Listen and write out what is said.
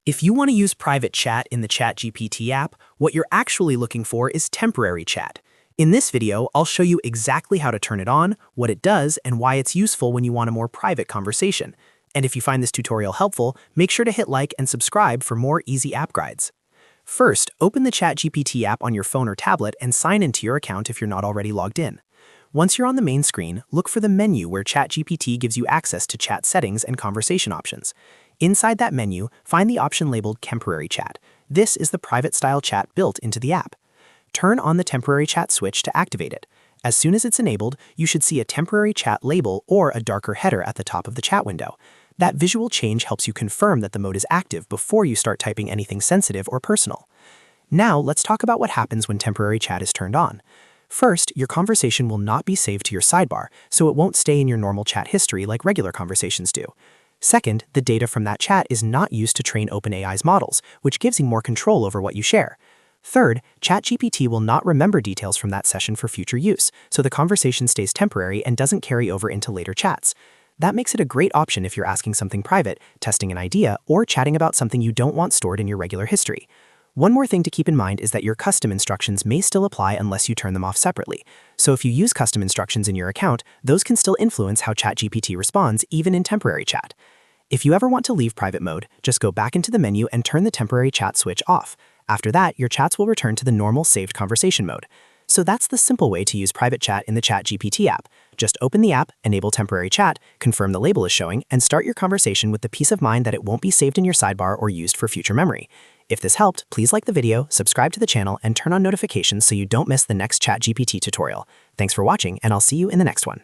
If you want to use private chat in the ChatGPT app, what you're actually looking for is temporary chat. In this video, I'll show you exactly how to turn it on, what it does, and why it's useful when you want a more private conversation. And if you find this tutorial helpful, make sure to hit like and subscribe for more easy app guides. First, open the ChatGPT app on your phone or tablet and sign into your account if you're not already logged in. Once you're on the main screen, look for the menu where ChatGPT gives you access to chat settings and conversation options. Inside that menu, find the option labeled Temporary Chat. This is the private-style chat built into the app. Turn on the Temporary Chat switch to activate it. As soon as it's enabled, you should see a Temporary Chat label or a darker header at the top of the chat window. That visual change helps you confirm that the mode is active before you start typing anything sensitive or personal. Now, let's talk about what happens when Temporary Chat is turned on. First, your conversation will not be saved to your sidebar, so it won't stay in your normal chat history like regular conversations do. Second, the data from that chat is not used to train OpenAI's models, which gives you more control over what you share. Third, ChatGPT will not remember details from that session for future use, so the conversation stays temporary and doesn't carry over into later chats. That makes it a great option if you're asking something private, testing an idea, or chatting about something you don't want stored in your regular history. One more thing to keep in mind is that your custom instructions may still apply unless you turn them off separately. So if you use custom instructions in your account, those can still influence how ChatGPT responds even in temporary chat. If you ever want to leave private mode, just go back into the menu and turn the temporary chat switch off. After that, your chats will return to the normal saved conversation mode. So that's the simple way to use private chat in the ChatGPT app. Just open the app, enable temporary chat, confirm the label is showing, and start your conversation with the peace of mind that it won't be saved in your sidebar or used for future memory. If this helped, please like the video, subscribe to the channel, and turn on notifications so you don't miss the next ChatGPT tutorial. Thanks for watching, and I'll see you in the next one.